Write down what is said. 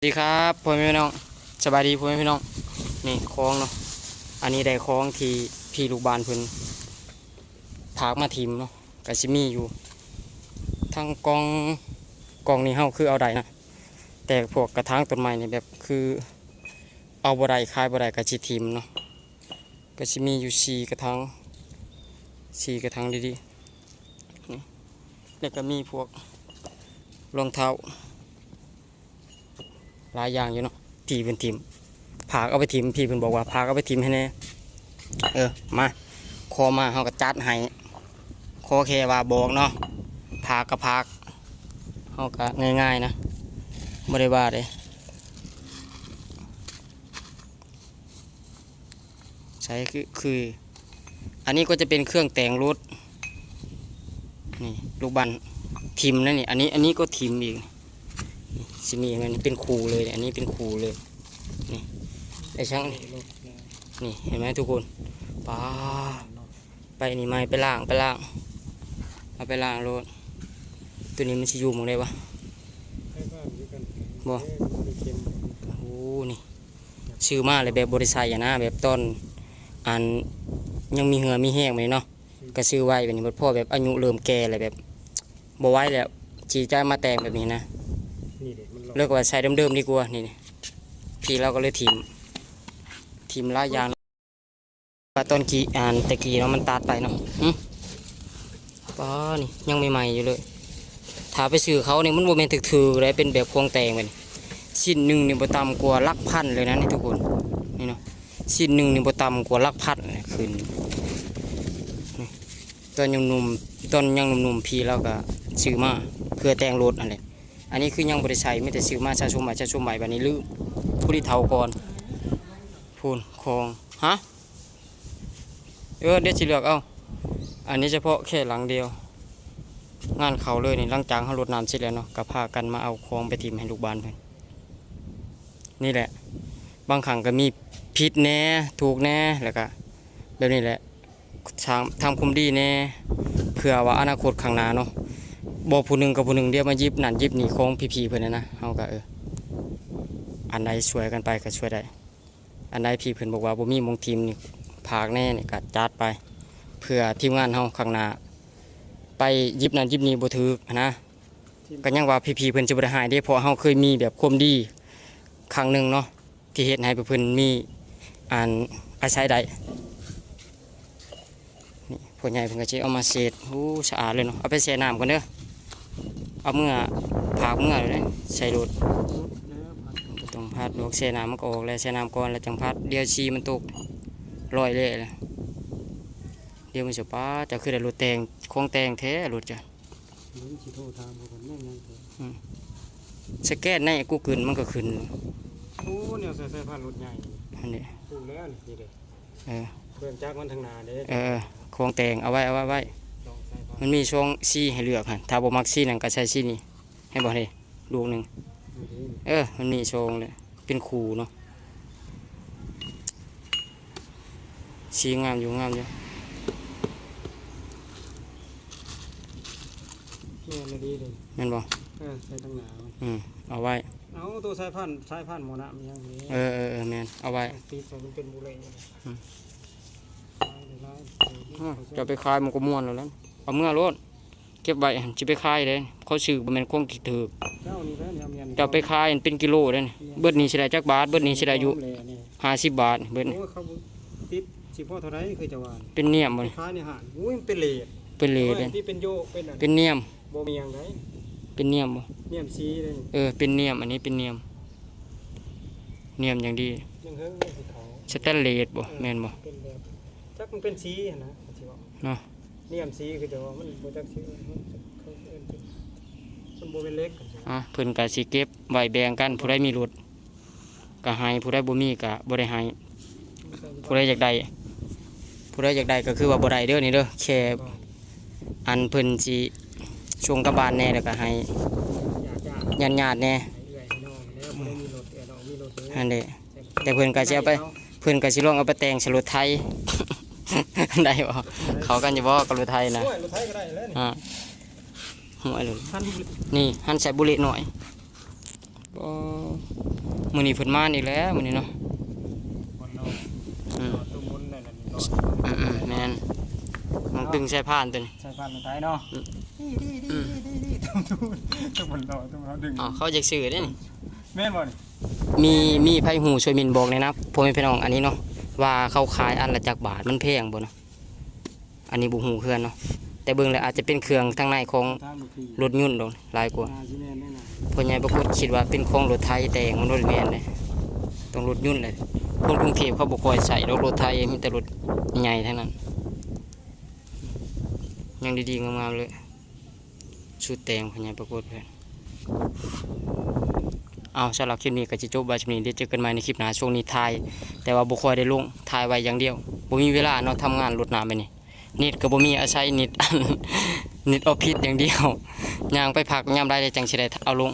สวัสดีครับพ่อแม่พี่น้องสบายดีพ่อแม่พี่น้องนี่คลองเนาะอันนี้ได้คลองที่พี่ลูกบานเพิ่นพากมาทิมเนาะก็สิมีอยู่ทั้งกองนี้เฮาคือเอาได้นะแต่พวกกระถางต้นไม้นี่แบบคือเอาบ่ได้คายบ่ได้ก็สิทิมเนาะก็สิมีอยู่4 กระถางดีๆนี่แล้วก็มีพวกรองเท้าหลายอย่างอยู่เนาะที่เป็นทิมผากเอาไปทิมพี่เพิ่นบอกว่าผากเอาไปทิมให้แน่มาคอมาเฮาก็จัดให้ขอแค่ว่าบอกเนาะผากกับผากเฮาก็ง่ายๆนะบ่ได้ว่าเด้ใช้คืออันนี้ก็จะเป็นเครื่องแต่งรถนี่ลูกบันทิมนะนี่อันนี้ก็ทิมอีกสิมีมันเป็นคูเลยอันนี้เป็นคูเลยนี่ไอ้ช่างนี่เห็นไหมทุกคนป้าไปนี่ไม่ไปล่างเอาไปล่างรถตัวนี้มันจะอยู่มองได้ปะบ่โอ้นี่ชื่อมาเลยแบบบริษัทนะแบบต้นอันยังมีเหือมีแห้งไหมเนาะก็ซื้อไว้แบบนี้พ่อแบบอายุเริ่มแก่เลยแบบบ่ไว้แล้วจีจะมาแต่งแบบนี้นะเลิกว่าใช้เดิมๆดีกว่านี่พี่เราก็เลยทีมลายยางต้นกีตะกี้เนาะมันตัดไปเนาะป้านี่ยังใหม่ๆอยู่เลยถ้าไปซื้อเขาเนี่ยมันโมเมนต์ถือๆเลยเป็นแบบพวงแต่งไปชิ้นหนึ่งนี่บ่ต่ำกว่าหลักพันเลยนะนี่ทุกคนนี่เนาะชิ้นหนึ่งนี่บ่ต่ำกว่าหลักพันขึ้นตอนยังหนุ่มพี่เราก็ซื้อมาเพื่อแต่งรถอะไรอันนี้คือยังบริษัทไม่แต่ซื้อมาชาชมใหม่แบบนี้ลืมผู้ที่เท่าก่อนพูนคองฮะเดี๋ยวจะเลือกเอาอันนี้เฉพาะแค่หลังเดียวงานเขาเลยนี่หลังจากเขารดน้ำเสร็จแล้วเนาะก็พากันมาเอาคลองไปทิมให้ลูกบ้านเพื่อนนี่แหละบางครั้งก็มีผิดแน่ถูกแน่แล้วก็แบบนี้แหละทำคุมดีแน่เผื่อว่าอนาคตข้างหน้าเนาะบอกผู้หนึ่งกับผู้หนึ่งเดี๋ยวมายิบนั่นยิบนี่ของพี่เพื่อนนะเขาก็อันใดช่วยกันไปก็ช่วยได้อันใดพี่เพื่อนบอกว่าบ่มีมงทีมนี่ผากแน่นี่ก็จัดไปเพื่อทีมงานเขาข้างหน้าไปยิบนั่นยิบนี่บ่ถือนะก็ยังว่าพี่เพื่อนจะบ่ได้หายได้เพราะเขาเคยมีแบบความดีครั้งหนึ่งเนาะที่เฮ็ดให้เพื่อนมีอาศัยได้นี่พ่อใหญ่เพิ่นก็สิเอามาเสร็จสะอาดเลยเนาะเอาไปแช่น้ำก่อนเด้อเอาเมื่อผากเมื่อเลยใส่รถต้องพัดลวกแช่น้ำมันก็ออกแล้วแช่น้ำก่อนแล้วจังพัดเดี๋ยวชีมันตกลอยเลยเดี๋ยวมันจะป้าจะขึ้นได้รถแต่งคงแต่งแท้รถจ้ะสแกนในกูเกิลมันก็ขึ้นโอ้เนี่ยใส่ผ้ารถใหญ่อันนี้ดูแล้วนี่เด้เบิ่งจากมันทางนาเด้คงแต่งเอาไว้มันมีช่วงซีให้เลือกฮะถ้าบ่มักซีนั่นก็ใช้ซีนี่ให้บ่ได้ลูกหนึ่งมันมีช่วงเลยเป็นคูเนาะซีงามอยู่แม่นดีเลยแม่นบ่ใส่ทางนาเอาไว้เอาตัวสายพันธุ์หมอนะมันยังนี้แม่นเอาไว้ตีใส่มันเป็นบุเรจะไปคายมันก็ม่วนแล้วเอาเมื่อรถเก็บไว้จะไปคายเลยเขาซื้อบ่แม่นคงถือจะไปคายเป็นกิโลเลยเบิดนี้สิได้จักบาทเบิดนี้สิได้อยู่50 บาทเบิดเขาติดสิพ่อเท่าไรเคยจะวานเป็นเนียมบ่ค้าเนี่ยหานอุ้ยเป็นเลดเลยที่เป็นโยเป็นเนียมบ่มีอย่างไรเป็นเนียมบ่เนียมซีเลยเป็นเนียมอันนี้เป็นเนียมอย่างดียังเฮิงสแตนเลสบ่แม่นบ่จักมันเป็นซีนะเนาะเนียมซีคือจะว่ามันบ่จักซีมันบ่เป็นเล็กเพิ่นก็สิเก็บไว้แบ่งกันผู้ใดมีรถก็ให้ผู้ใดบ่มีก็บ่ได้ให้ผู้ใดอยากได้ก็คือว่าบ่ได้เด้อนี่เด้อแค่อันเพิ่นสิช่วงกระบาลแน่แล้วก็ให้ญาติแน่อันนี้แต่เพิ่นก็สิเอาไปเพิ่นก็สิลองเอาไปแต่งใส่รถไทยได้บ่เขากันอยู่บ่กับรถไทยนะรถไทยก็ได้แล้วหัวเลยนี่หั่นใส่บุหรี่หน่อย บ่มื้อนี้เพิ่นมาอีกแล้วมื้อนี้เนาะ วันนอก อืม ตุ้มมุนนั่นน่ะนี่ แม่นมันตึงใช้ผ่านตัวนี้ ใส่พันธุ์ไทยเนาะดีตุ้มมุนเนาะตุ้มเขาดึง อ๋อเขาจะซื้อได้นี่ แม่นบ่นี่ มีไผหูช่วยมินบอกเลยนะพ่อแม่พี่น้องอันนี้เนาะว่าเขาขายอันละจักบาทมันแพงบ่เนาะอันนี้บ่ฮู้คือกันเนาะแต่เบิ่งแล้วอาจจะเป็นเครื่องทางในของ ทางบ่คือ รถยนต์ดอกหลายกว่า สิแม่นแน่น่ะ พ่อใหญ่ประกฏคิดว่าเป็นของรถไทยแต่มันรถแม่นเลยต้องรถยนต์เลยคนกรุงเทพเขาบ่ค่อยใส่ดอกรถไทยมีแต่รถใหญ่ทั้งนั้นยังดีๆงามๆเลยชุดแต่งพ่อใหญ่ประกฏเพิ่นเอาสำหรับคลิปนี้ก็สิจบไว้ชนี้เดี๋ยวเจอกันใหม่ในคลิปหน้าช่วงนี้ถ่ายแต่ว่าบ่ค่อยได้ลงถ่ายไว้อย่างเดียวบ่มีเวลาเนาะทำงานรถน้ำไปนี่นิดก็บ่มีอาศัยนิด นิดออฟฟิศอย่างเดียวย่างไปพักยามใดได้จังสิได้เอาลง